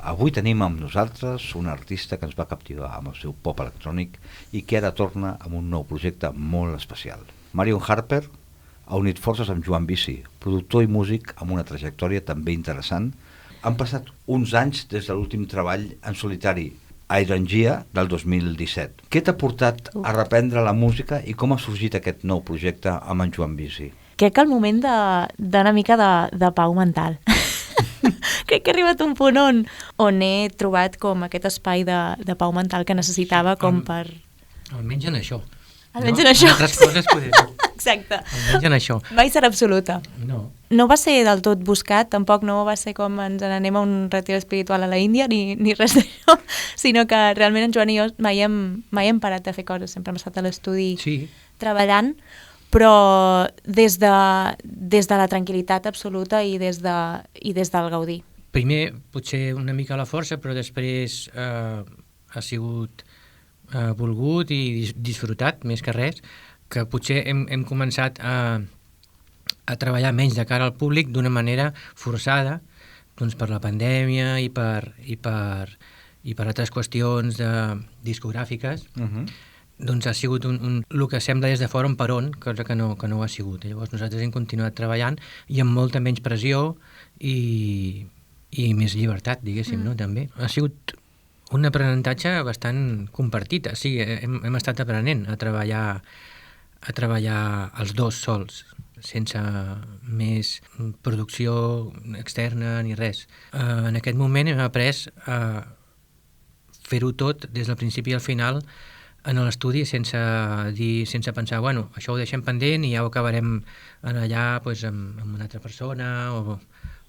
Avui tenim amb nosaltres un artista que ens va captivar amb el seu pop electrònic i que ara torna amb un nou projecte molt especial. Marion Harper ha unit forces amb Joan Bisi, productor i músic amb una trajectòria també interessant. Han passat uns anys des de l'últim treball en solitari, Hydrangea, del 2017. Què t'ha portat a reprendre la música i com ha sorgit aquest nou projecte amb en Joan Bisi? Crec que el moment d'anar mica de pau mental. Crec que he arribat a un punt on he trobat com aquest espai de pau mental que necessitava com per... Almenys en això. Almenys en això. En altres coses poder dir. Exacte. Almenys en això. Mai serà absoluta. No va ser del tot buscat, tampoc no va ser com ens n'anem a un retir espiritual a la Índia, ni res d'això, sinó que realment en Joan i jo mai hem parat de fer coses, sempre hem estat a l'estudi treballant, però des de la tranquil·litat absoluta i des del gaudir. Primer, potser una mica a la força, però després ha sigut volgut i disfrutat, més que res, que potser hem començat a treballar menys de cara al públic d'una manera forçada, doncs per la pandèmia i per altres qüestions discogràfiques. Doncs ha sigut el que sembla des de fora un peron, cosa que no ho ha sigut. Llavors nosaltres hem continuat treballant i amb molta menys pressió i més llibertat, diguéssim, no? També. Ha sigut un aprenentatge bastant compartit. Sí, hem estat aprenent a treballar els dos sols, sense més producció externa ni res. En aquest moment hem après a fer-ho tot des del principi al final en l'estudi sense pensar, bueno, això ho deixem pendent i ja ho acabarem allà doncs, amb una altra persona o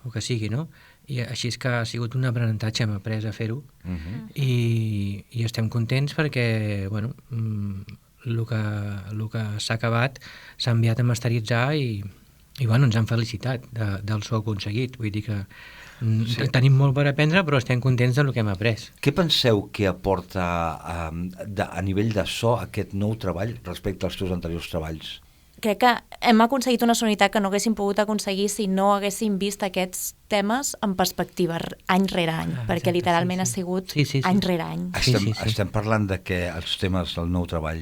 que sigui, no? I així és que ha sigut un aprenentatge, hem après a fer-ho i estem contents perquè, bueno, el que s'ha acabat s'ha enviat a masteritzar i bueno, ens han felicitat del so aconseguit, vull dir que tenim molt per aprendre, però estem contents del que hem après. Què penseu que aporta a nivell de so aquest nou treball respecte als teus anteriors treballs? Crec que hem aconseguit una sonoritat que no haguéssim pogut aconseguir si no haguéssim vist aquests temes en perspectiva, any rere any, perquè literalment ha sigut any rere any. Estem parlant de que els temes del nou treball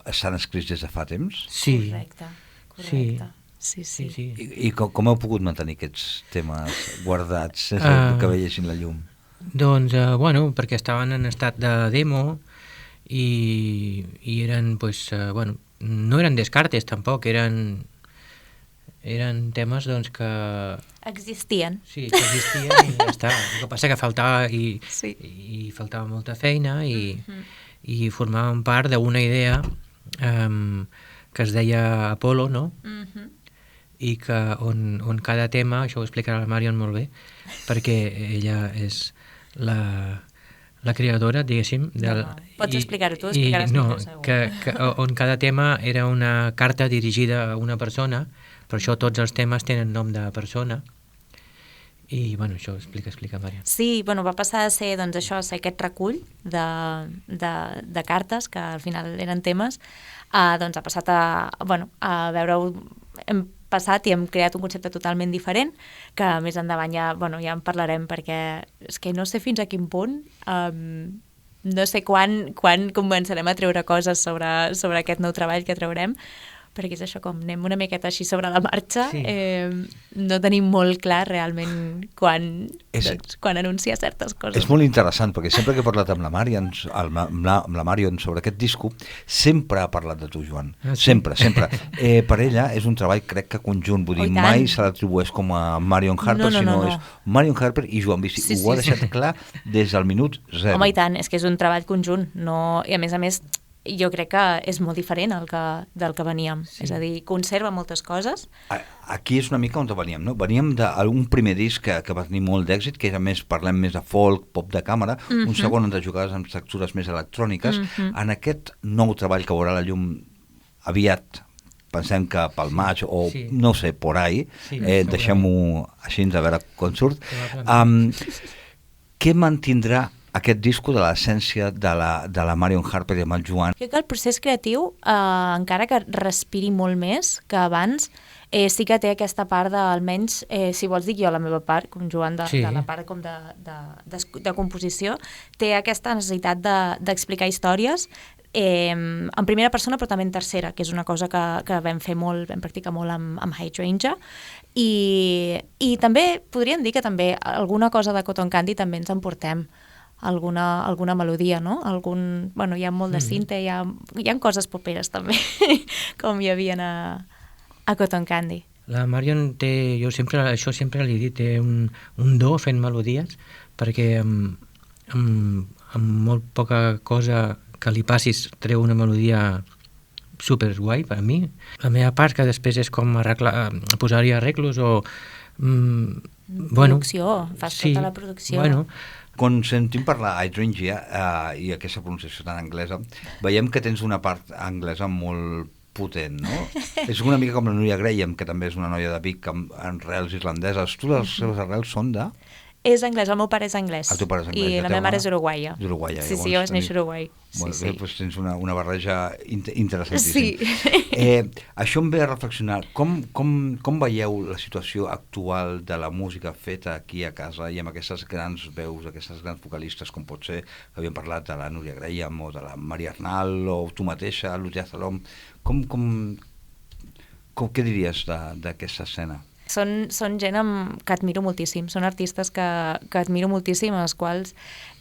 s'han escrit des de fa temps? Sí. Correcte. Sí. I com heu pogut mantenir aquests temes guardats que veiessin la llum? Doncs, bueno, perquè estaven en estat de demo i eren, doncs, bueno, no eren descartes tampoc, eren temes doncs que... Existien. Sí, que existien i ja està. El que passa que faltava i faltava molta feina i formaven part d'una idea que es deia Apolo, no? I que on cada tema, això ho explicarà la Marion molt bé, perquè ella és la creadora, diguéssim. Pots explicar-ho tu, explicaràs millor segur. On cada tema era una carta dirigida a una persona, per això tots els temes tenen nom de persona, i bueno, això explica Marion. Sí, bueno, va passar a ser, doncs, això, a ser aquest recull de cartes, que al final eren temes, doncs ha passat a veure-ho, hem passat i hem creat un concepte totalment diferent, que més endavant ja en parlarem, perquè és que no sé fins a quin punt, no sé quan començarem a treure coses sobre aquest nou treball que traurem, perquè és això, com anem una miqueta així sobre la marxa, no tenim molt clar realment quan anunciar certes coses. És molt interessant, perquè sempre que he parlat amb la Marion sobre aquest disco, sempre ha parlat de tu, Joan. Sempre. Per ella és un treball, crec que conjunt, vull dir, mai se l'atribueix com a Marion Harper, sinó és Marion Harper i Joan Bisi. Ho ha deixat clar des del minut zero. Home, i tant, és que és un treball conjunt, i a més, jo crec que és molt diferent del que veníem. És a dir, conserva moltes coses. Aquí és una mica on veníem, no? Veníem d'un primer disc que va tenir molt d'èxit, que era parlem més de folk, pop de càmera, un segon on te jugaves amb textures més electròniques. En aquest nou treball que veurà la llum aviat, pensem que pel maig o no sé, por ahí, deixem-ho així a veure com surt. Què mantindrà aquest disco de l'essència de la Marion Harper i amb el Joan? Crec que el procés creatiu, encara que respiri molt més que abans, sí que té aquesta part de, almenys, si vols dic jo la meva part, com Joan, Sí. de la part com de composició, té aquesta necessitat d'explicar històries en primera persona però també en tercera, que és una cosa que vam fer molt, vam practicar molt amb Hydrangea, i també podríem dir que també alguna cosa de Cotton Candy també ens emportem alguna melodia, no? Bueno, hi ha molt de cinte, hi ha coses poperes també, com hi havia a Cotton Candy. La Marion té, això sempre li he dit, té un do fent melodies, perquè amb molt poca cosa que li passis treu una melodia super guai per a mi. La meva part, que després és com posar-hi arreglos o... Producció, fas tota la producció. Bueno, Quan sentim parlar Hydrangea i aquesta pronunciació tan anglesa, veiem que tens una part anglesa molt potent, no? És una mica com la Núria Graham, que també és una noia de Vic amb arrels irlandeses. Tu, les seves arrels són de... És anglès, el meu pare és anglès. El teu pare és anglès. I la meva mare és uruguaia. D'Uruguaia. Sí, jo vaig néixer a Uruguai. Bueno, Sí. doncs tens una barreja interessantíssima. Sí. Això em ve a reflexionar. Com veieu la situació actual de la música feta aquí a casa i amb aquestes grans veus, aquestes grans vocalistes, com pot ser, que havíem parlat de la Núria Graham o de la Maria Arnal o tu mateixa, Lucia Salom. Què diries d'aquesta escena? Són gent que admiro moltíssim, són artistes que admiro moltíssim, els quals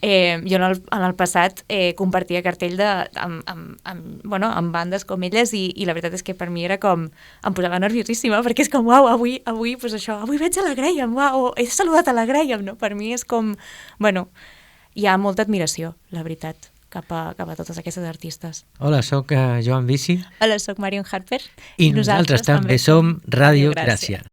jo en el passat compartia cartell amb bandes com elles i la veritat és que per mi era com, em posava nerviosíssima perquè és com, uau, avui pues això, avui veig a la Graham, uau, he saludat a la Graham, no? Per mi és com, bueno, hi ha molta admiració, la veritat, cap a totes aquestes artistes. hola, sóc Joan Bici Hola, soc Marion Harper. i nosaltres també som Ràdio Gràcia.